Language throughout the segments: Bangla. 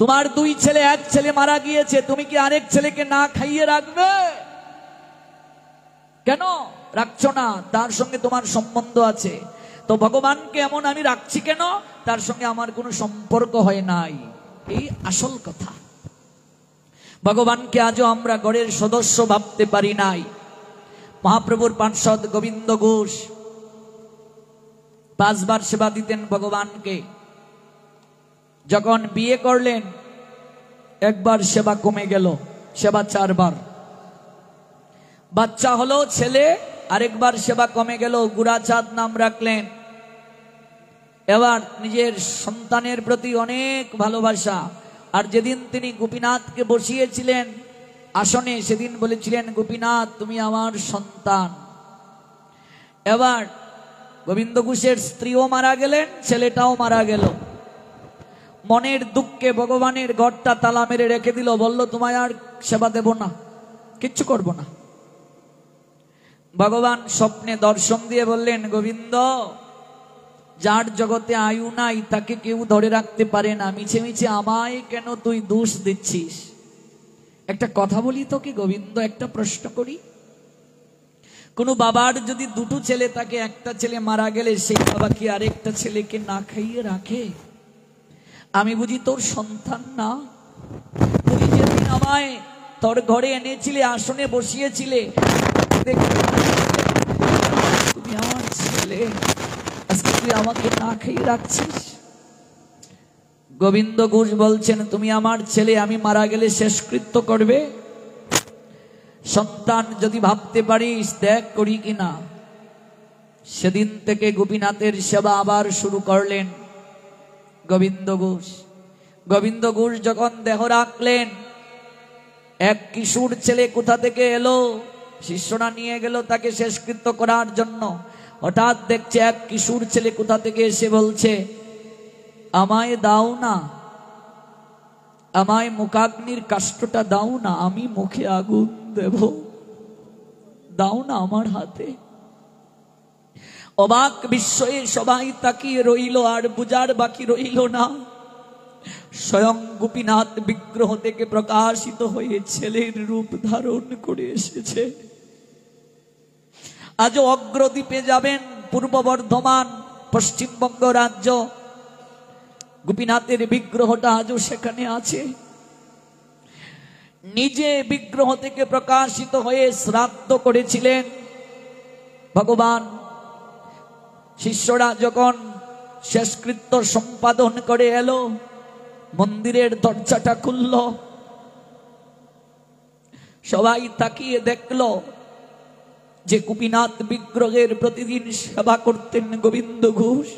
তোমার দুই ছেলে, এক ছেলে মারা গিয়েছে, তুমি কি আরেক ছেলেকে না খাইয়ে রাখবে? কেন রাখছো না? তার সঙ্গে তোমার সম্বন্ধ আছে। তো ভগবানকে এমন আমি রাখছি কেন? তার সঙ্গে আমার কোনো সম্পর্ক হয় নাই, এই আসল কথা। ভগবানকে আজও আমরা ঘরের সদস্য ভাবতে পারি নাই। মহাপ্রভুর পার্ষদ গোবিন্দ ঘোষ 5 বার সেবা দিতেন ভগবানকে। যখন বিয়ে করলেন, একবার সেবা কমে গেল, সেবা 4 বার। বাচ্চা হলো ছেলে, আরেকবার সেবা কমে গেল, গুড়াচাঁদ নাম রাখলেন। এবার নিজের সন্তানের প্রতি অনেক ভালোবাসা। আর যেদিন তিনি গোপীনাথকে বসিয়েছিলেন আসনে, সেদিন বলেছিলেন, গোপীনাথ তুমি আমার সন্তান। এবার গোবিন্দ ঘোষের স্ত্রীও মারা গেলেন, ছেলেটাও মারা গেল। মনের দুঃখে ভগবানের ঘরটা তালা মেরে রেখে দিল, বলল তোমায় আর সেবা দেব না, কিচ্ছু করব না। ভগবান স্বপ্নে দর্শন দিয়ে বললেন, গোবিন্দ, যার জগতে আয়ু নাই তাকে কেউ ধরে রাখতে পারে না, মিছে মিছে আমায় কেন তুই দোষ দিচ্ছিস? একটা কথা বলি তো কি গোবিন্দ, একটা প্রশ্ন করি। কোন বাবার যদি 2টো ছেলে থাকে, একটা ছেলে মারা গেলে সেই বাবা কি আরেকটা ছেলেকে না খাইয়ে রাখে? আমি বুঝি তোর সন্তান না? তুই যেদিন আমায় তোর ঘরে এনেছিলে, আসনে বসিয়েছিলে, তুমি আমার ছেলে, আজকে তুই আমাকে না খাইয়ে রাখছিস? গোবিন্দ ঘোষ বলছেন, তুমি আমার ছেলে, আমি মারা গেলে শেষকৃত্য করবে? সন্তান যদি ভাবতে পারিস, দেখ করি কিনা। সেদিন থেকে গোপীনাথের সেবা আবার শুরু করলেন গোবিন্দ ঘোষ। গোবিন্দ ঘোষ যখন দেহ রাখলেন, এক কিশোর ছেলে কোথা থেকে এলো, শিষ্যরা নিয়ে গেল তাকে শেষকৃত্য করার জন্য। হঠাৎ দেখছে এক কিশোর ছেলে কোথা থেকে এসে বলছে, আমায় দাও না, আমায় মুখাগ্নির কাষ্ঠটা দাও না, আমি মুখে আগুন দেব, দাও না আমার হাতে। অবাক বিস্ময়ে সবাই তাকিয়ে রইল, আর বুঝার বাকি রইল না। স্বয়ং গোপীনাথ বিগ্রহ থেকে প্রকাশিত হয়ে ছেলের রূপ ধারণ করে এসেছে। আজ অগ্রদ্বীপে যাবেন, পূর্ব বর্ধমান, পশ্চিমবঙ্গ রাজ্য, গোপীনাথের বিগ্রহটা আজও সেখানে আছে। নিজে বিগ্রহ থেকে প্রকাশিত হয়ে শ্রাদ্ধ করেছিলেন ভগবান। শিষ্যরা যখন শেষকৃত্য সম্পাদন করে এলো, মন্দিরের দরজাটা খুলল, সবাই তাকিয়ে দেখল যে গোপীনাথ বিগ্রহের প্রতিদিন সেবা করতেন গোবিন্দ ঘোষ।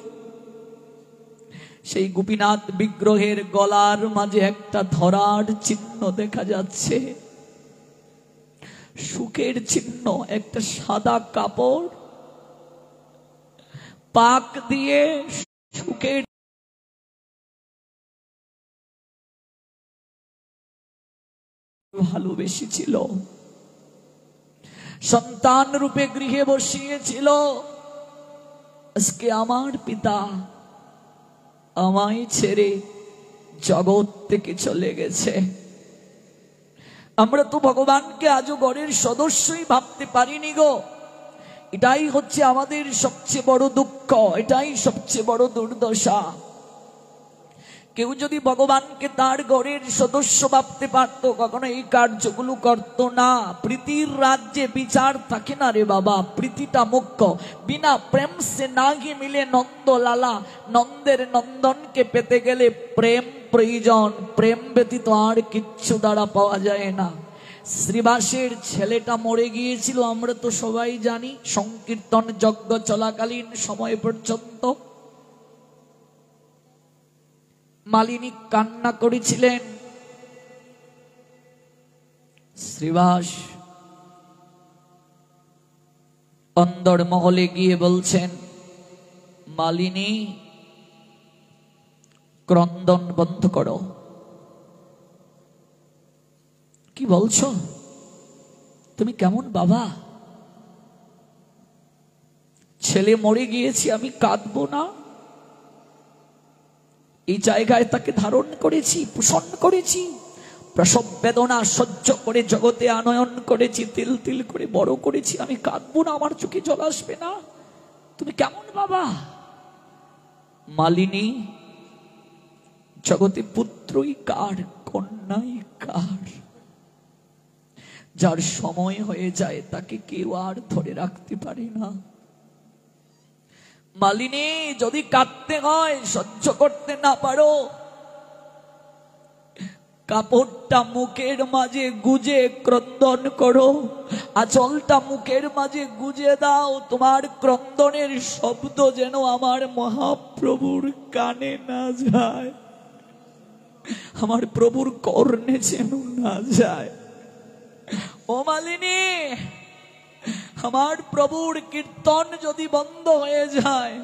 সেই গোপীনাথ বিগ্রহের গলার মাঝে একটা ধরার চিহ্ন দেখা যাচ্ছে, সুখের চিহ্ন। একটা সাদা কাপড় পাক দিয়ে সুখের ভালোবেসেছিল, সন্তান রূপে গৃহে বসিয়েছিল। আজকে আমার পিতা আমায় ছেড়ে জগৎ থেকে চলে গেছে। আমরা তো ভগবানকে আজও ঘরের সদস্যই ভাবতে পারিনি গো। এটাই হচ্ছে আমাদের সবচেয়ে বড় দুঃখ, এটাই সবচেয়ে বড় দুর্দশা। কেউ যদি ভগবানকে তার ঘরের সদস্য ভাবতে পারত, কখনো এই কার্যগুলো করত না। প্রীতির রাজ্যে বিচার থাকে না রে বাবা, প্রীতিটা মুখ্য। বিনা প্রেম সে নাহি মিলে নন্দ লালা, নন্দের নন্দনকে পেতে গেলে প্রেম প্রয়োজন। প্রেম ব্যতীত আর কিচ্ছু দ্বারা পাওয়া যায় না। শ্রীবাসের ছেলেটা মরে গিয়েছিল, আমরা তো সবাই জানি। সংকীর্তন যজ্ঞ চলাকালীন সময় পর্যন্ত মালিনী কান্না করেছিলেন। শ্রীবাস অন্দর মহলে গিয়ে বলছেন, মালিনী ক্রন্দন বন্ধ করো। কি বলছো তুমি? কেমন বাবা? ছেলে মরে গিয়েছি, আমি কাঁদবো না? এই জায়গায় তাকে ধারণ করেছি, পোষণ করেছি, প্রসব বেদনা সহ্য করে জগতে আনয়ন করেছি, তিল তিল করে বড় করেছি। আমি কাঁদবো না? আমার চোখে জল আসবে না? তুমি কেমন বাবা? মালিনী, জগতে পুত্রই কার, কন্যাই কার। যার সময় হয়ে যায় তাকে কেউ আর ধরে রাখতে পারে না। মালিনী, যদি কাঁদতে হয়, সহ্য করতে না পারো, কাপড়টা মুখের মাঝে গুজে ক্রন্দন করো, আঁচলটা মুখের মাঝে গুজে দাও। তোমার ক্রন্দনের শব্দ যেন আমার মহাপ্রভুর কানে না যায়, আমার প্রভুর কর্ণে যেন না যায়। ও মালিনী, আমার প্রভুর কীর্তন যদি বন্ধ হয়ে যায়,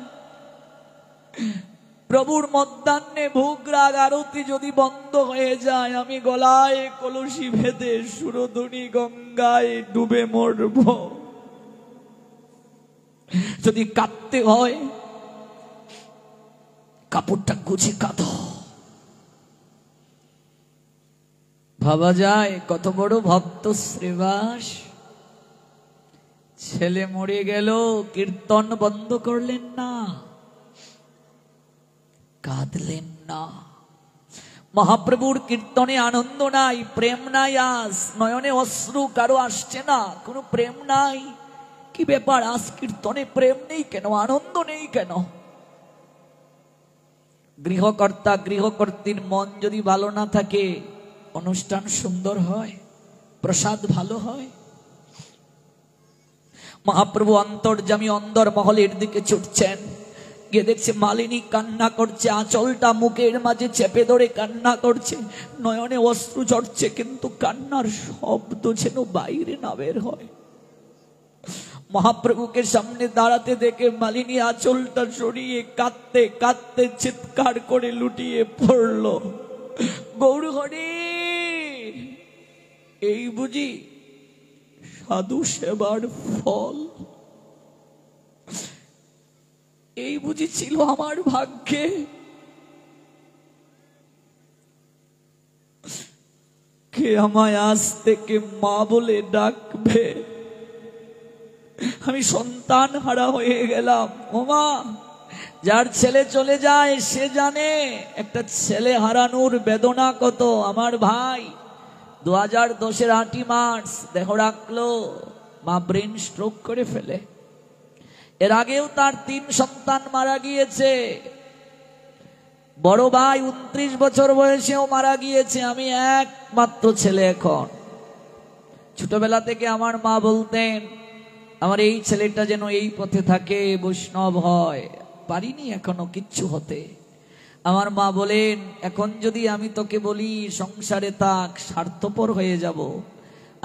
প্রভুর মধ্যাহ্নে ভোগ রাগ আরতি যদি বন্ধ হয়ে যায়, আমি গলায় কলসি ভেদে সুরধুনী গঙ্গায় ডুবে মরব। যদি কাঁদতে হয়, কাপড়টা গুছে কাঁদো। ভাবা যায় কত বড় ভক্ত শ্রীবাস। ছেলে মরে গেল, কীর্তন বন্ধ করলেন না, কাঁদলেন না। মহাপ্রভুর কীর্তনে আনন্দ নাই, প্রেম নাই। আজ নয়নে অশ্রু কারো আসছে না, কোনো প্রেম নাই। কি ব্যাপার, আজ কীর্তনে প্রেম নেই কেন, আনন্দ নেই কেন? গৃহকর্তা গৃহকর্তীর মন যদি ভালো না থাকে, অনুষ্ঠান সুন্দর হয়, প্রসাদ ভালো হয়? মহাপ্রভু অন্তর্যামী অন্দর মহলের দিকে ছুটছেন, গিয়ে দেখছে মালিনী কান্না করছে, আঁচলটা মুখের মাঝে চেপে ধরে কান্না করছে, নয়নে অশ্রু ঝরছে, কিন্তু কান্নার শব্দ যেন বাইরে না বের হয়। মহাপ্রভুকে সামনে দাঁড়াতে দেখে মালিনী আঁচলটা সরিয়ে কাঁদতে কাঁদতে চিৎকার করে লুটিয়ে পড়ল, গৌর হরি, এই বুঝি সাধু সেবার ফল? এই বুঝি ছিল আমার ভাগ্যে? কে আমায় আজ থেকে মা বলে ডাকবে? আমি সন্তান হারা হয়ে গেলাম। ও মা, যার ছেলে চলে যায় সে জানে একটা ছেলে হারানোর বেদনা কত। আমার ভাই 2010-এর 8ই মার্চ দেহ রাখলো, মা ব্রেন স্ট্রোক করে ফেলে। এর আগেও তার 3 সন্তান মারা গিয়েছে। বড় ভাই 29 বছর বয়সেও মারা গিয়েছে। আমি একমাত্র ছেলে এখন। ছোটবেলা থেকে আমার মা বলতেন, আমার এই ছেলেটা যেন এই পথে থাকে, বৈষ্ণব হয়। পারিনি এখনো কিচ্ছু হতে। আমার মা বলেন, এখন যদি আমি তোকে বলি সংসারে থাক, স্বার্থপর হয়ে যাব।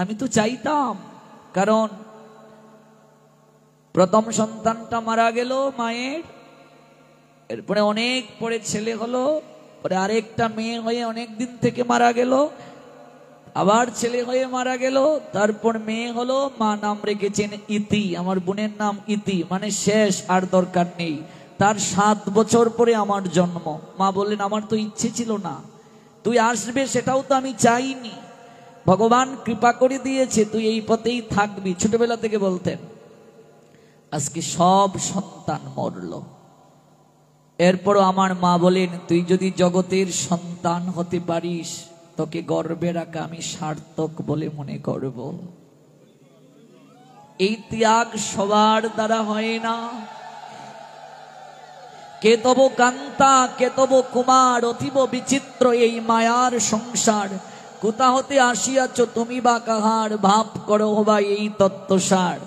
আমি তো চাইতাম, কারণ প্রথম সন্তানটা মারা গেল মায়ের, এরপরে অনেক পরে ছেলে হলো, পরে আরেকটা মেয়ে হয়ে অনেক দিন থেকে মারা গেল, আবার ছেলে হয়ে মারা গেল, তারপর মেয়ে হলো। মা নাম রেখেছেন ইতি, আমার বোনের নাম ইতি, মানে শেষ, আর দরকার নেই। তার 7 বছর পরে আমার জন্ম। মা বললেন, আমার তো ইচ্ছে ছিল না তুই আসবে, সেটাও তো আমি চাইনি, ভগবান কৃপা করে দিয়েছে, তুই এই পথেই থাকবি। ছোটবেলা থেকে বলতেন। আজকে সব সন্তান মরল। এরপরও আমার মা বলেন, তুই যদি জগতের সন্তান হতে পারিস, তোকে গর্বে রাখা আমি সার্থক বলে মনে করব। এই ত্যাগ সবার দ্বারা হয় না। কে তব কান্তা, কে তব কুমার, অতীব বিচিত্র এই মায়ার সংসার। কোথা হতে আসিয়াছ তুমি বা কাহার, ভাব করো বা এই তত্ত্বসার।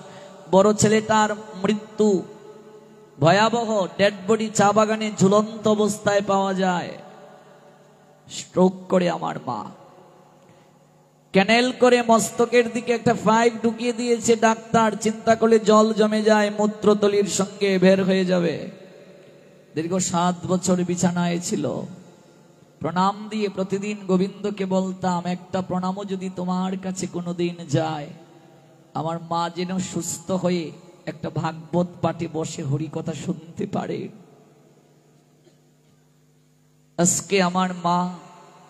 বড় ছেলেটার মৃত্যু ভয়াবহ, ডেড বডি চা বাগানে ঝুলন্ত অবস্থায় পাওয়া যায়। স্ট্রোক করে আমার মা, ক্যানেল করে মস্তকের দিকে একটা পাইপ ঢুকিয়ে দিয়েছে ডাক্তার। চিন্তা করলে জল জমে যায়, মূত্রতলির সঙ্গে বের হয়ে যাবে। দীর্ঘ 7 বছর বিছানায় ছিল। প্রণাম দিয়ে প্রতিদিন গোবিন্দকে বলতাম, একটা প্রণামও যদি তোমার কাছে কোনোদিন যায়, আমার মা যেন সুস্থ হয়ে একটা ভাগবত পাঠে বসে হরি কথা শুনতে পারে। আজকে আমার মা,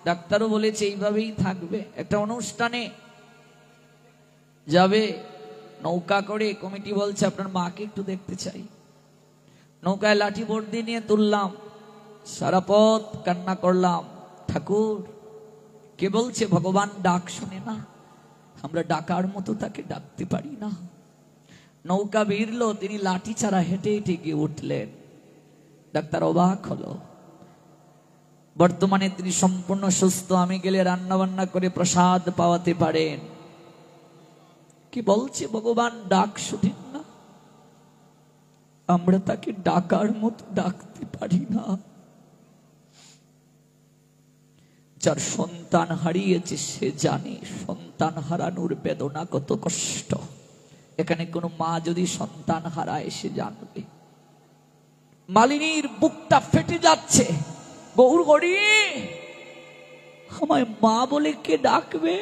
ডাক্তারও বলেছে এইভাবেই থাকবে। একটা অনুষ্ঠানে যাবে, নৌকা করে, কমিটি বলছে আপনার মাকে একটু দেখতে চাই। নৌকায় লাঠি বর্দি নিয়ে তুললাম, সারা পথ কান্না করলাম, ঠাকুর কে বলছে ভগবান ডাক শুনে না, আমরা ডাকার মতো তাকে ডাকতে পারি না। নৌকা ভিড়লো, তিনি লাঠি ছাড়া হেঁটে হেঁটে গিয়ে উঠলেন। ডাক্তার অবাক হলো। বর্তমানে তিনি সম্পূর্ণ সুস্থ, আমি গেলে রান্না বান্না করে প্রসাদ পাওয়াতে পারেন। কি বলছে ভগবান ডাক শুনেন না, আমরা তাকে ডাকার মতো ডাকতে পারি না। যার সন্তান হারিয়েছে সে জানে সন্তান হারানোর বেদনা কত কষ্ট। এখানে কোনো মা যদি সন্তান হারায় সে জানবে। মালিনীর বুকটা ফেটে যাচ্ছে, গৌর হরি আমায় মা বলে কে ডাকবে?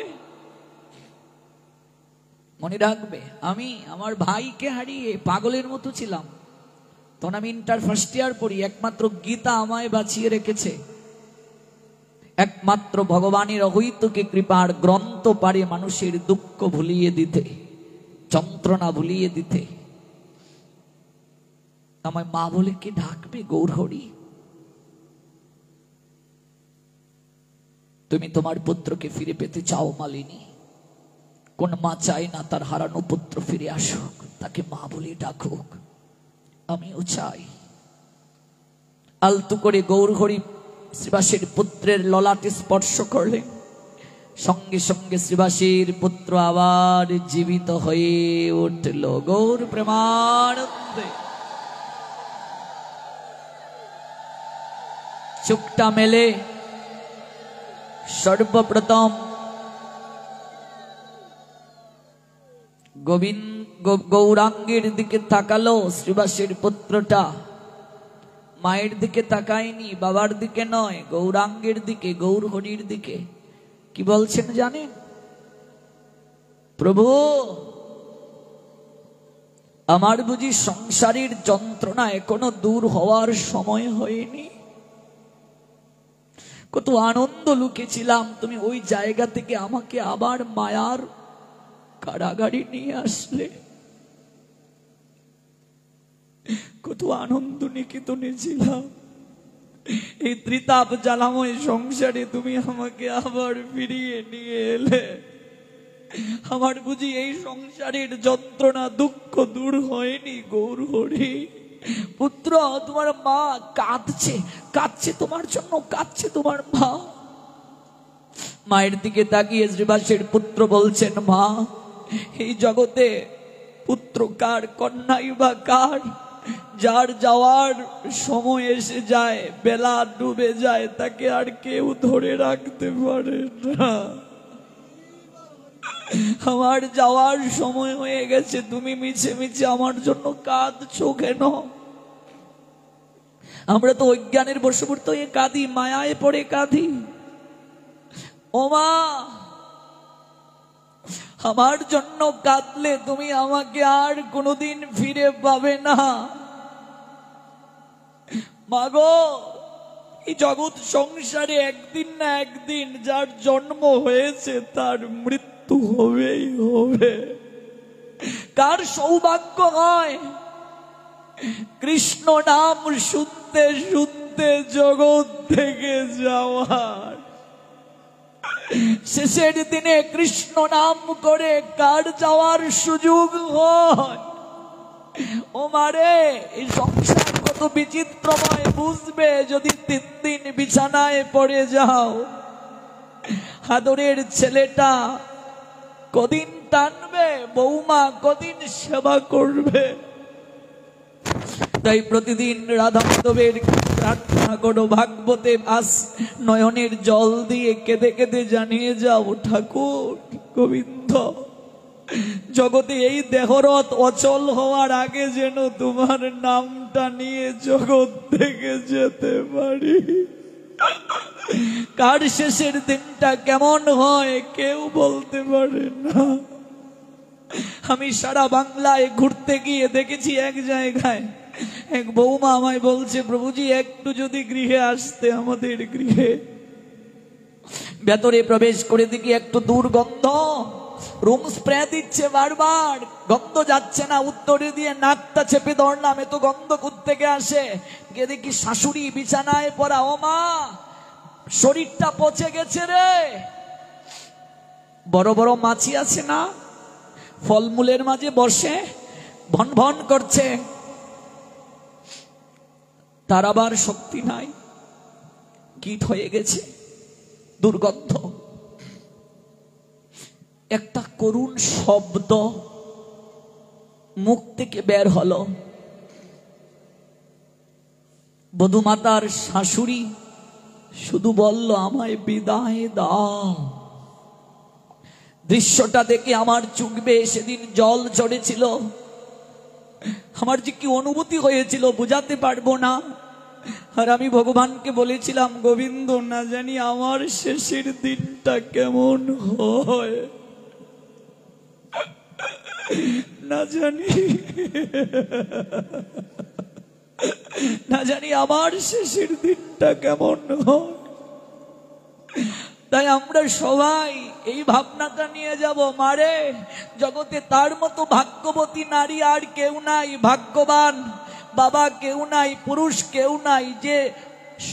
মনে রাখবে, আমি আমার ভাইকে হারিয়ে পাগলের মতো ছিলাম। তখন আমি ইন্টার ফার্স্ট ইয়ার পড়ি। একমাত্র গীতা আমায় বাঁচিয়ে রেখেছে। একমাত্র ভগবানের অহৈতুকী কৃপার গ্রন্থ পারে মানুষের দুঃখ ভুলিয়ে দিতে, যন্ত্রণা ভুলিয়ে দিতে। আমায় মা বলে কে ডাকবে? গৌর হরি, তুমি তোমার পুত্রকে ফিরে পেতে চাও মালিনী। কোন মা চায় না তার হারানো পুত্র ফিরে আসুক, তাকে মা বলে ডাকুক। আমিও চাই। আলতু করে গৌর হরি শ্রীবাসীর পুত্রের ললাটে স্পর্শ করলেন। সঙ্গে সঙ্গে শ্রীবাসীর পুত্র আবার জীবিত হয়ে উঠল। গৌর প্রেমানন্দে চোখটা মেলে সর্বপ্রথম গৌরাঙ্গের দিকে তাকালো শ্রীবাসীর পুত্রটা। মায়ের দিকে তাকায়নি, বাবার দিকে নয়, গৌরাঙ্গের দিকে, গৌর হরির দিকে। কি বলছেন জানেন? প্রভু, আমার বুঝি সংসারের যন্ত্রণা এখনো দূর হওয়ার সময় হয়নি? কত আনন্দ লুকেছিলাম, তুমি ওই জায়গা থেকে আমাকে আবার মায়ার কারাগারে নিয়ে আসলে। কত আনন্দ নিকেতনে ছিলাম, এই ত্রিতাপ জ্বালাময় সংসারে তুমি আমাকে আবার ফিরিয়ে নিয়ে এলে। আমার বুঝি এই সংসারের যন্ত্রণা দুঃখ দূর হয়নি? গৌর হরি, পুত্র তোমার মা কাঁদছে, কাঁদছে তোমার জন্য, কাঁদছে তোমার মা। মায়ের দিকে তাকিয়ে শ্রীবাসীর পুত্র বলছেন, মা, এই জগতে পুত্র কার, কন্যাই বা কার? যার যাওয়ার সময় এসে যায়, বেলা ডুবে যায়, তাকে আর কেউ ধরে রাখতে পারে না। আমার যাওয়ার সময় হয়ে গেছে, তুমি মিছে মিছে আমার জন্য কাঁদছো কেন? আমরা তো অজ্ঞানের বশবর্তী হয়ে কাঁদি, মায়ায় পড়ে কাঁদি। ও মা, আমার জন্য কাঁদলে তুমি আমাকে আর কোনোদিন ফিরে পাবে না। মাগো, এই জগৎ সংসারে একদিন না একদিন যার জন্ম হয়েছে তার মৃত্যু হবেই হবে। কার সৌভাগ্য হয় কৃষ্ণ নাম শুনতে শুনতে জগৎ থেকে যাওয়ার? শেষের দিনে কৃষ্ণ নাম করে কার যাওয়ার সুযোগ হয়? ও মারে, এই সংসার কত বিচিত্রময় বুঝবে যদি 3 দিন বিছানায় পড়ে যাও। আদরের ছেলেটা কদিন টানবে, বৌমা কদিন সেবা করবে। তাই প্রতিদিন রাধা মাধবের প্রার্থনা করো, ভাগবতে আস নয়নের জল দিয়ে কেঁদে কেঁদে জানিয়ে যাও, ঠাকুর গোবিন্দ, জগতে এই দেহরথ অচল হওয়ার আগে যেন তোমার নামটা নিয়ে জগৎ থেকে যেতে পারি। কার শেষের দিনটা কেমন হয় কেউ বলতে পারে না। আমি সারা বাংলায় ঘুরতে গিয়ে দেখেছি এক জায়গায় এক বৌমা আমায় বলছে, প্রভুজি একটু যদি গৃহে আসতে, আমাদের গৃহে। ভেতরে প্রবেশ করে দেখি একটু দুর্গন্ধ, রুম স্প্রে দিচ্ছে বারবার, গন্ধ যাচ্ছে না। উত্তরে দিয়ে নাকটা চেপে ধরলাম, এ তো গন্ধ কোত্থেকে আসে। গিয়ে দেখি শাশুড়ি বিছানায় পড়া। ও মা, শরীরটা পচে গেছে রে। বড় বড় মাছি আছে না, ফলমূলের মাঝে বসে ভন ভন করছে, তার আবার শক্তি নাই, কীট হয়ে গেছে, দুর্গন্ধ। একটা করুণ শব্দ মুখ থেকে বের হলো। বধূমাতার শাশুড়ি শুধু বলল, আমায় বিদায় দাও। দৃশ্যটা দেখে আমার চোখ বেয়ে সেদিন জল চড়েছিল। আমার যে কি অনুভূতি হয়েছিল বোঝাতে পারবো না। আর আমি ভগবানকে বলেছিলাম, গোবিন্দ, না জানি আমার শেষের দিনটা কেমন হয়, না জানি আমার শেষের দিনটা কেমন হয়। তাই আমরা সবাই এই ভাবনাটা নিয়ে যাব, মারে জগতে তার মতো ভাগ্যবতী নারী আর কেউ নাই, ভাগ্যবান বাবা কেউ নাই, পুরুষ কেউ নাই, যে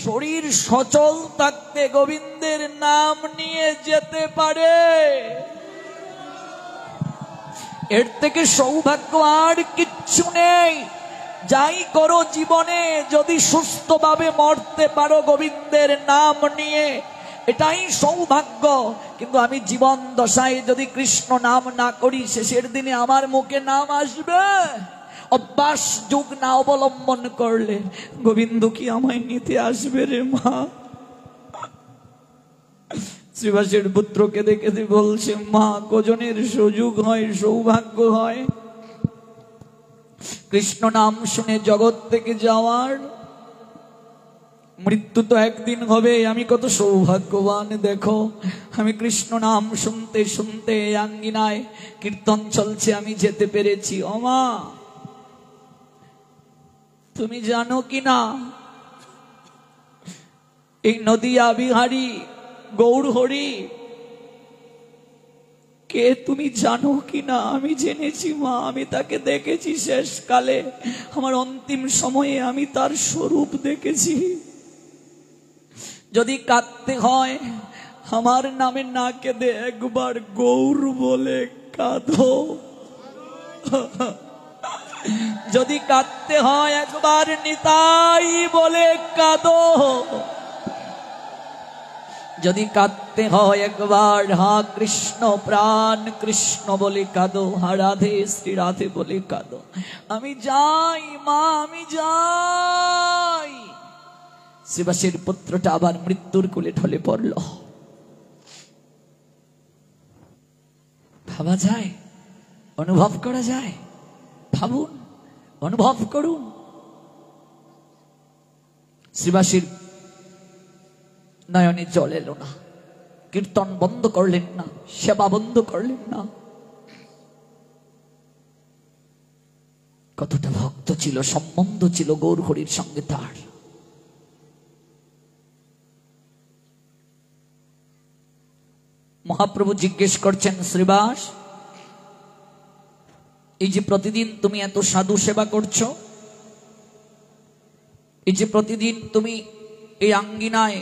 শরীর সচল থাকতে গোবিন্দের নাম নিয়ে যেতে পারে। এর থেকে সৌভাগ্য আর কিচ্ছু নেই। যাই করো জীবনে, যদি সুস্থভাবে মরতে পারো গোবিন্দের নাম নিয়ে, এটাই সৌভাগ্য। কিন্তু আমি জীবন দশায় যদি কৃষ্ণ নাম না করি, শেষের দিনে আমার মুখে নাম আসবে। অভ্যাস যুগ না অবলম্বন করলে গোবিন্দ কি আমায় নিতে আসবে রে মা? শ্রীবাসের পুত্রকে দেখে বলছে, মা, কজনের সুযোগ হয়, সৌভাগ্য হয় কৃষ্ণ নাম শুনে জগৎ থেকে যাওয়ার? মৃত্যু তো একদিন হবে। আমি কত সৌভাগ্যবান দেখো, আমি কৃষ্ণ নাম শুনতে শুনতে আঙ্গিনায় কীর্তন চলছে, আমি যেতে পেরেছি। ও মা, তুমি জানো কি না, এই নদিয়া বিহারী গৌরহরি কে তুমি জানো কি না? আমি জেনেছি মা, আমি তাকে দেখেছি শেষকালে, আমার অন্তিম সময়ে আমি তার স্বরূপ দেখেছি। যদি কাঁদতে হয় আমার নামে না কেঁদে একবার গৌর বলে কাঁদো। যদি কাঁদতে হয় একবার নিতাই বলে কাঁদো। যদি কাঁদতে হয় একবার হা কৃষ্ণ প্রাণ কৃষ্ণ বলে কাঁদো, হা রাধে শ্রী রাধে বলে কাঁদো। আমি যাই মা, আমি যাই। শ্রীবাসের পুত্রটা আবার মৃত্যুর কোলে ঢলে পড়ল। ভাবা যায়, অনুভব করা যায়? ভাবুন, অনুভব করুন। শ্রীবাসীর নয়নে জল এলো না, কীর্তন বন্ধ করলেন না, সেবা বন্ধ করলেন না। কতটা ভক্ত ছিল, সম্বন্ধ ছিল গৌরহরির সঙ্গে তার। মহাপ্রভু জিজ্ঞেস করছেন, শ্রীবাস, এই যে প্রতিদিন তুমি এত সাধু সেবা করছো, এই যে প্রতিদিন তুমি এই আঙ্গিনায়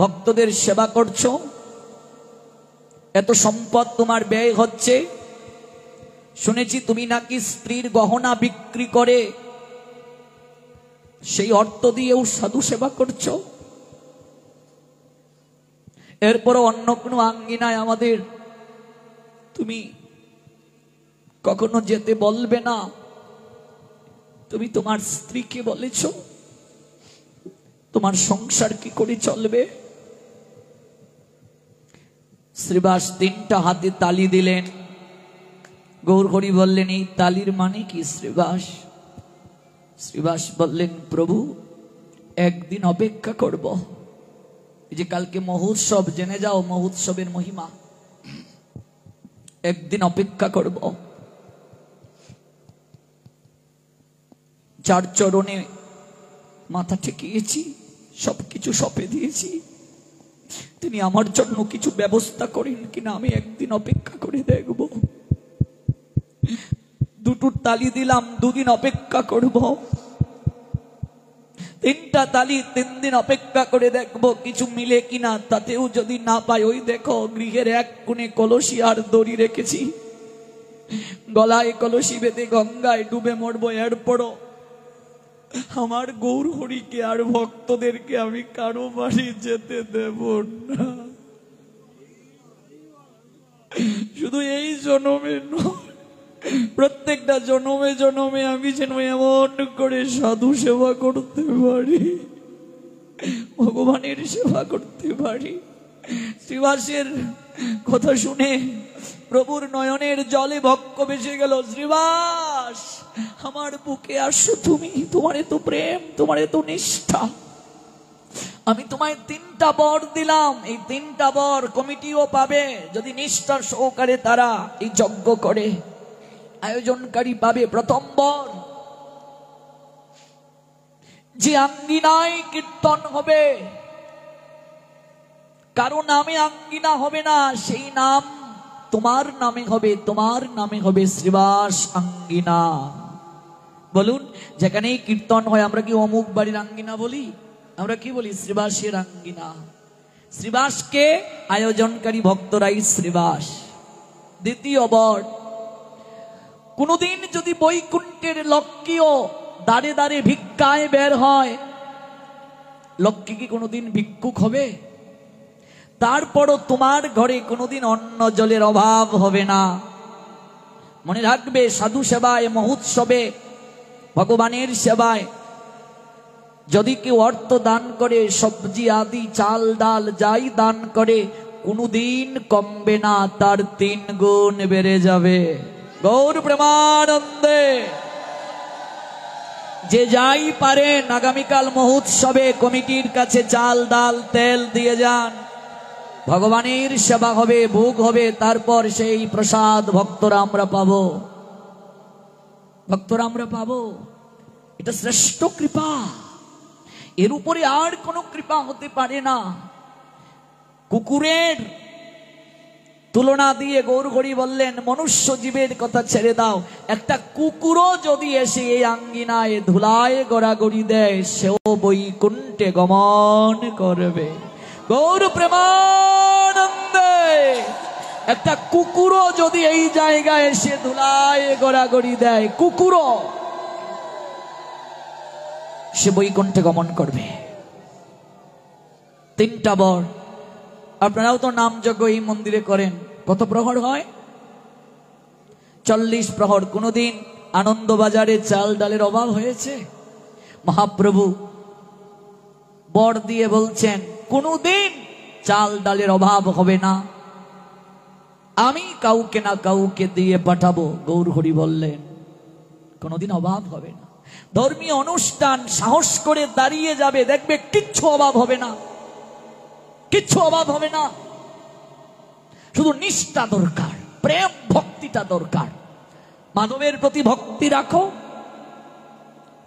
ভক্তদের সেবা করছো, এত সম্পদ তোমার ব্যয় হচ্ছে, শুনেছি তুমি নাকি স্ত্রীর গহনা বিক্রি করে সেই অর্থ দিয়েও সাধু সেবা করছো। এরপরও অন্য কোনো আঙ্গিনায় আমাদের তুমি কখনো যেতে বলবে না। তুমি তোমার স্ত্রীকে বলেছ তোমার সংসার কি করে চলবে? শ্রীবাস তিনটা হাতে তালি দিলেন। গৌরহরি বললেন, এই তালির মানে কি শ্রীবাস? শ্রীবাস বললেন, প্রভু, একদিন অপেক্ষা করব। এই যে কালকে মহোৎসব, জেনে যাও মহোৎসবের মহিমা। একদিন অপেক্ষা করব, যার চরণে মাথা ঠেকিয়েছি, সবকিছু সঁপে দিয়েছি, তিনি আমার জন্য কিছু ব্যবস্থা করেন কিনা আমি একদিন অপেক্ষা করে দেখব। দুটো তালি দিলাম, দুদিন অপেক্ষা করব। তিনটা তালি 3 দিন অপেক্ষা করে দেখব কিছু মিলে কিনা। তাতেও যদি না পাই, ওই দেখো গৃহের এক কোণে কলসি আর দড়ি রেখেছি, গলায় কলসি বেঁধে গঙ্গায় ডুবে মরবো। এরপরও আমার গৌর হরিকে আর ভক্তদেরকে আমি কারো বাড়ি যেতে দেব না। শুধু এই জন্মে নয়, প্রত্যেকটা জন্মে জন্মে আমি যেন এমন করে সাধু সেবা করতে পারি, ভগবানের সেবা করতে পারি। শ্রীবাসের কথা শুনে প্রভুর নয়নের জলে ভক্ত ভেসে গেল। শ্রীবাস, আমার বুকে আসো তুমি, তোমার এত প্রেম, তোমার এত নিষ্ঠা, আমি তোমায় 3টা বর দিলাম। এই 3টা বর কমিটিও পাবে যদি নিষ্ঠার সহকারে তারা এই যজ্ঞ করে, আয়োজনকারী পাবে। প্রথম বর, যে আঙ্গিনায় কীর্তন হবে, কারো নামে আঙ্গিনা হবে না, সেই নাম তোমার নামে হবে, তোমার নামে হবে শ্রীবাস আঙ্গিনা। বলুন, যেখানেই কীর্তন হয় আমরা কি অমুক বাড়ির আঙ্গিনা বলি? আমরা কি বলি? শ্রীবাসের আঙ্গিনা। শ্রীবাসকে আয়োজনকারী ভক্তরাই শ্রীবাস। দ্বিতীয় বর, কোনদিন যদি বৈকুণ্ঠের লক্ষ্মীও দাঁড়ে দাঁড়ে ভিক্ষায় বের হয়, লক্ষ্মী কি কোনদিন ভিক্ষুক হবে? তারপরও তোমার ঘরে কোনোদিন অন্ন জলের অভাব হবে না। মনে রাখবে, সাধু সেবায়, মহোৎসবে, ভগবানের সেবায় যদি কেউ অর্থ দান করে, সবজি আদি চাল ডাল যাই দান করে, কোনোদিন কমবে না, তার 3 গুণ বেড়ে যাবে। গৌর প্রেমানন্দে। যে যাই পারেন আগামীকাল মহোৎসবে কমিটির কাছে চাল ডাল তেল দিয়ে যান, ভগবানের সেবা হবে, ভোগ হবে, তারপর সেই প্রসাদ ভক্তরা আমরা পাবো, ভক্তরা আমরা পাবো। এটা শ্রেষ্ঠ কৃপা, এর উপরে আর কোনো কৃপা হতে পারে না। কুকুরের তুলনা দিয়ে গৌর হরি বললেন, মনুষ্য জীবের কথা ছেড়ে দাও, একটা কুকুরও যদি এসে এই আঙ্গিনায় ধুলায় গড়াগড়ি দেয়, সেও বৈকুণ্ঠে গমন করবে। গৌর প্রেমানন্দে। একটা কুকুরও যদি এই জায়গায় এসে ধুলায় গড়াগড়ি দেয়, কুকুরও, সে বৈকুণ্ঠে গমন করবে। 3টা বর। আপনারাও তো নামযজ্ঞ এই মন্দিরে করেন। কত প্রহর হয়? 40 প্রহর। কোনদিন আনন্দবাজারে চাল ডালের অভাব হয়েছে? মহাপ্রভু বর দিয়ে বলছেন, কোনদিন চাল ডালের অভাব হবে না, আমি কাউকে না কাউকে দিয়ে পাঠাবো। গৌর হরি বললেন, কোনদিন অভাব হবে না। ধর্মীয় অনুষ্ঠান সাহস করে দাঁড়িয়ে যাবে, দেখবে কিচ্ছু অভাব হবে না, কিচ্ছু অভাব হবে না। শুধু নিষ্ঠা দরকার, প্রেম ভক্তিটা দরকার। মাধবের প্রতি ভক্তি রাখো,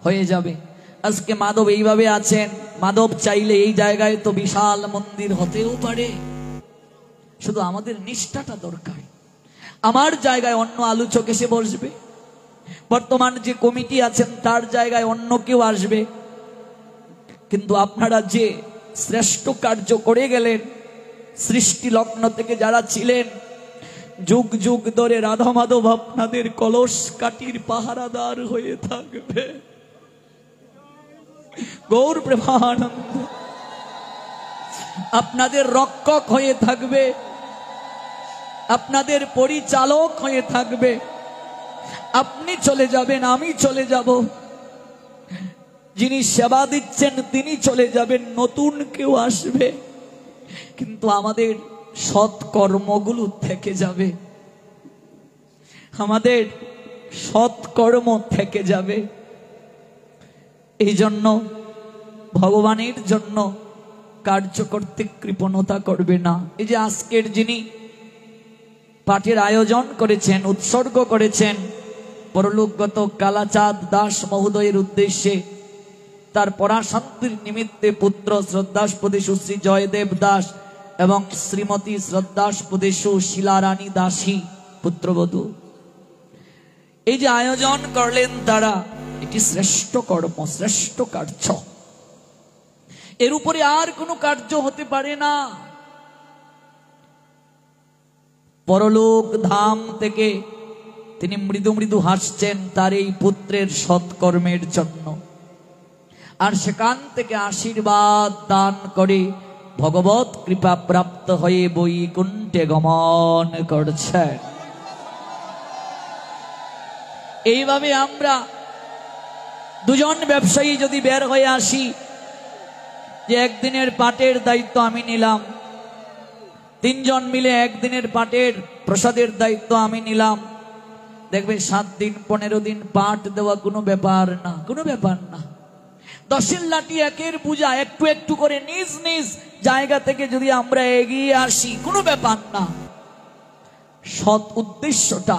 হয়ে যাবে। আজকে মাধব এইভাবে আছেন, মাধব চাইলে এই জায়গায় তো বিশাল মন্দির হতেও পারে, শুধু আমাদের নিষ্ঠাটা দরকার। আমার জায়গায় অন্য আলোচক এসে বসবে, বর্তমান যে কমিটি আছেন তার জায়গায় অন্য কেউ আসবে, কিন্তু আপনারা যে শ্রেষ্ঠ কার্য করে গেলেন, সৃষ্টি লগ্ন থেকে যারা ছিলেন, যুগ যুগ ধরে রাধা মাধব আপনাদের কলস কাঠির পাহারাদার হয়ে থাকবে। গৌর প্রেমানন্দ আপনাদের রক্ষক হয়ে থাকবে, আপনাদের পরিচালক হয়ে থাকবে। আপনি চলে যাবেন, আমি চলে যাব, যিনি সেবা দিচ্ছেন তিনি চলে যাবেন, নতুন কেউ আসবে, কিন্তু আমাদের সৎ কর্মগুলো থেকে যাবে, আমাদের সৎ কর্ম থেকে যাবে। এই জন্য ভগবানের জন্য কার্য করতে কৃপণতা করবে না। এই যে আজকের যিনি পাঠের আয়োজন করেছেন, উৎসর্গ করেছেন, পরলোকগত কালাচাঁদ দাস মহোদয়ের উদ্দেশ্যে তার পরাশান্তির নিমিত্তে পুত্র শ্রদ্ধাস্পদে সুশ্রী জয়দেব দাস এবং শ্রীমতী শ্রদ্ধাস্পদে শিলারানী দাসী পুত্রবধূ এই যে আয়োজন করলেন তারা, এটি শ্রেষ্ঠ কর্ম, শ্রেষ্ঠ কার্য। এর উপরে আর কোনো কার্য হতে পারে না। পরলোক ধাম থেকে তিনি মৃদু মৃদু হাসছেন তার এই পুত্রের সৎকর্মের জন্য, আর সেখান থেকে আশীর্বাদ দান করে ভগবত কৃপা প্রাপ্ত হয়ে বৈকুণ্ঠে গমন করছেন। এইভাবে আমরা দুজন ব্যবসায়ী যদি বের হয়ে আসি যে একদিনের পাটের দায়িত্ব আমি নিলাম, তিনজন মিলে একদিনের পাটের প্রসাদের দায়িত্ব আমি নিলাম, দেখবে 7 দিন 15 দিন পাট দেওয়া কোনো ব্যাপার না, কোনো ব্যাপার না। 10-এর লাঠি 1-এর বোঝা, একটু একটু করে নিজ নিজ জায়গা থেকে যদি আমরা এগিয়ে আসি, কোনো ব্যাপার না। সৎ উদ্দেশ্যটা,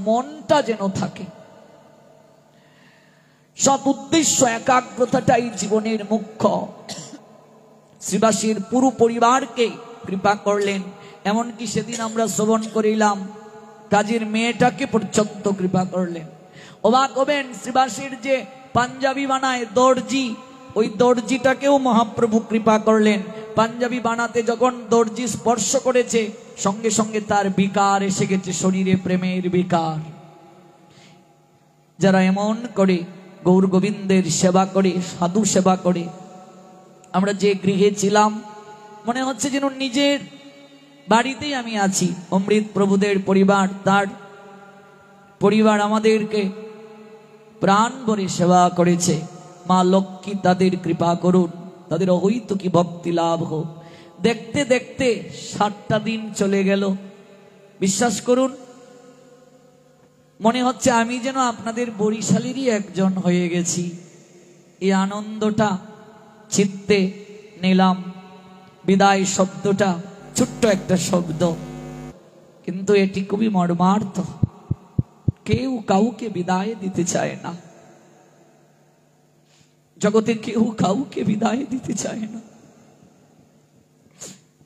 মনটা যেন থাকে, সৎ উদ্দেশ্য একাগ্রতাটাই জীবনের মুখ্য। শ্রীবাসীর পুরো পরিবারকে কৃপা করলেন, এমনকি সেদিন আমরা শ্রবণ করিলাম কাজীর মেয়েটাকে পর্যন্ত কৃপা করলেন। অবাক হবেন, শ্রীবাসীর যে পাঞ্জাবি বানায় দর্জি, ওই দর্জিটাকেও মহাপ্রভু কৃপা করলেন। পাঞ্জাবি বানাতে যখন দর্জি স্পর্শ করেছে, সঙ্গে সঙ্গে তার বিকার এসে গেছে, শরীরে প্রেমের বিকার। যারা এমন করে গৌর গোবিন্দের সেবা করে, সাধু সেবা করে, আমরা যে গৃহে ছিলাম মনে হচ্ছে যেন নিজের বাড়িতেই আমি আছি। অমৃত প্রভুদের পরিবার, তার পরিবার আমাদেরকে প্রাণ ভরে সেবা করেছে। মা লক্ষ্মী তাদের কৃপা করুন, তাদের অহৈতুকী ভক্তি লাভ হোক। দেখতে দেখতে 7টা দিন চলে গেল। বিশ্বাস করুন, মনে হচ্ছে আমি যেন আপনাদের বরিশালেরই একজন হয়ে গেছি। এই আনন্দটা চিত্তে নিলাম। বিদায় শব্দটা ছোট্ট একটা শব্দ, কিন্তু এটি খুবই মর্মার্থ। কেউ কাউকে বিদায় দিতে চায় না, জগতে কেউ কাউকে বিদায় দিতে চায় না।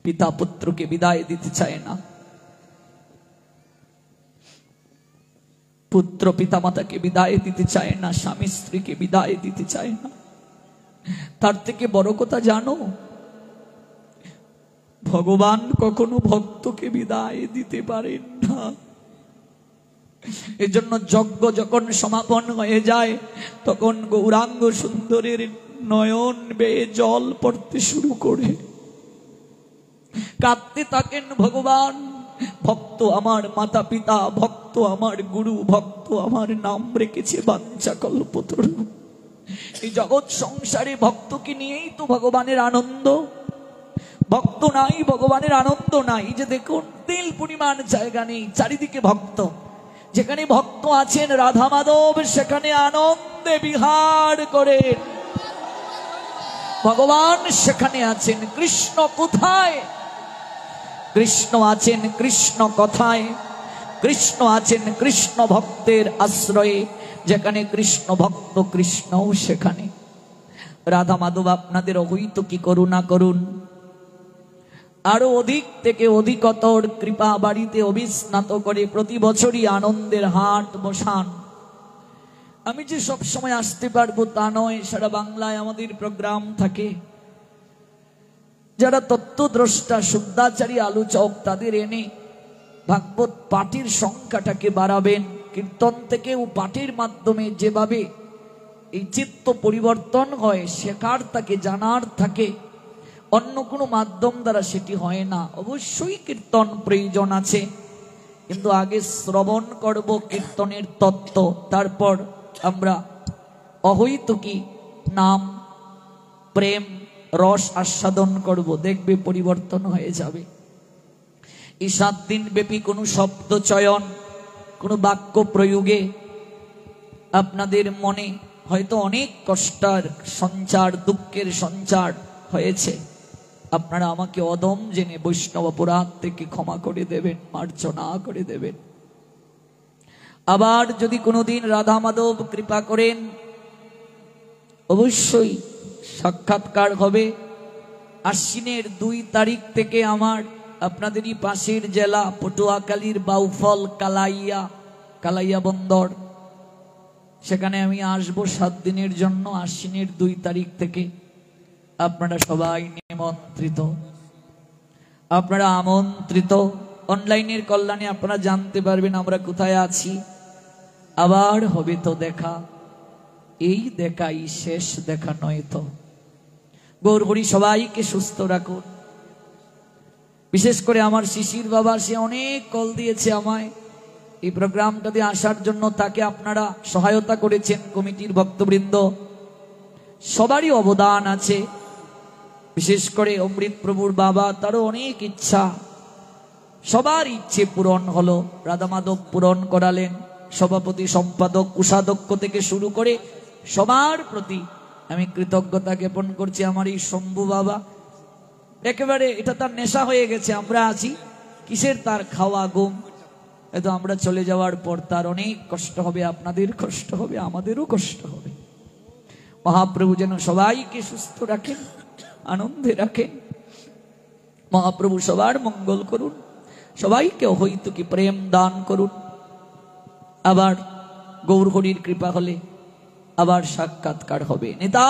পিতা পুত্রকে বিদায় দিতে চায় না, পুত্র পিতামাতাকে বিদায় দিতে চায় না, স্বামী স্ত্রীকে বিদায় দিতে চায় না। তার থেকে বড় কথা জানো, ভগবান কখনো ভক্তকে বিদায় দিতে পারেন না। এজন্য যজ্ঞ যখন সমাপন হয়ে যায়, তখন গৌরাঙ্গ সুন্দরের নয়ন বেয়ে জল পড়তে শুরু করে, কাঁদতে থাকেন ভগবান। ভক্ত আমার মাতা পিতা, ভক্ত আমার গুরু, ভক্ত আমার নাম রেখেছে বাঞ্ছা কল্পতরু। এই জগৎ সংসারে ভক্তকে নিয়েই তো ভগবানের আনন্দ। ভক্ত নাই, ভগবানের আনন্দ নাই। যে দেখুন, তিল পরিমাণ জায়গা নেই, চারিদিকে ভক্ত। যেখানে ভক্ত আছেন রাধা মাধব, সেখানে আনন্দে বিহার করেন। ভগবান সেখানে আছেন। কৃষ্ণ কোথায়? কৃষ্ণ আছেন কৃষ্ণ কথায়, কৃষ্ণ আছেন কৃষ্ণ ভক্তের আশ্রয়ে। যেখানে কৃষ্ণ ভক্ত, কৃষ্ণও সেখানে। রাধা মাধব আপনাদের অহৈতুকী করুণা করুন, আরো অধিক থেকে অধিকতর কৃপা বাড়িতে অবিস্নাত করে প্রতি বছরই আনন্দের হাট বসান। আমি যে সব সময় আসতে পারবো তা নয়, সারা বাংলায় আমাদের প্রোগ্রাম থাকে। যারা তত্ত্বদ্রষ্টা, শুদ্ধাচারী আলোচক, তাদের এনে ভাগবত পাঠের সংখ্যাটাকে বাড়াবেন। কীর্তন থেকে ও পাঠের মাধ্যমে যেভাবে এই চিত্ত পরিবর্তন হয়, শেখার থাকে, জানার থাকে, অন্য কোনো মাধ্যম দ্বারা সেটি হয় না। অবশ্যই কীর্তন প্রয়োজন আছে, কিন্তু আগে শ্রবণ করব কীর্তনের তত্ত্ব, তারপর আমরা অহৈতুকী নাম, প্রেম, রস আস্বাদন করব। দেখবে পরিবর্তন হয়ে যাবে। এই 7 দিন ব্যাপী কোনো শব্দ চয়ন, কোনো বাক্য প্রয়োগে আপনাদের মনে হয়তো অনেক কষ্টের সঞ্চার, দুঃখের সঞ্চার হয়েছে। আপনারা আমাকে অদম জেনে বৈষ্ণব অপরাধ থেকে ক্ষমা করে দেবেন, মার্জনা করে দেবেন। আবার যদি কোনোদিন রাধা মাধব কৃপা করেন অবশ্যই সাক্ষাৎকার হবে। আশ্বিনের 2 তারিখ থেকে আমার আপনাদেরই পাশের জেলা পটুয়াখালীর বাউফল কালাইয়া বন্দর, সেখানে আমি আসবো 7 দিনের জন্য। আশ্বিনের 2 তারিখ থেকে আপনারা সবাই নিমন্ত্রিত, আপনারা আমন্ত্রিত। অনলাইনের কল্যাণে আপনারা জানতে পারবেন আমরা কোথায় আছি। আবার হবে তো দেখা, এই দেখাই শেষ দেখা নয় তো। গৌর হরি সবাইকে সুস্থ রাখুন। বিশেষ করে আমার শিশির বাবা, সে অনেক কল দিয়েছে আমায় এই প্রোগ্রামটাতে আসার জন্য। তাকে আপনারা সহায়তা করেছেন, কমিটির ভক্তবৃন্দ, সবারই অবদান আছে। বিশেষ করে অমৃত প্রভুর বাবা, তারও অনেক ইচ্ছা, সবার ইচ্ছে পূরণ হলো। রাধা মাধব পূরণ করালেন। সভাপতি, সম্পাদক, কোষাধ্যক্ষ থেকে শুরু করে সবার প্রতি আমি কৃতজ্ঞতা জ্ঞাপন করছি। আমার এই শম্ভু বাবা একেবারে এটা তার নেশা হয়ে গেছে। আমরা আছি কিসের তার খাওয়া ঘুম, এতো আমরা চলে যাওয়ার পর তার অনেক কষ্ট হবে, আপনাদের কষ্ট হবে, আমাদেরও কষ্ট হবে। মহাপ্রভু যেন সবাইকে সুস্থ রাখেন, আনন্দে রাখেন। মহাপ্রভু সবার মঙ্গল করুন, সবাইকে অহৈতুকী প্রেম দান করুন। আবার গৌর হরির কৃপা হলে আবার সাক্ষাৎকার হবে। নেতা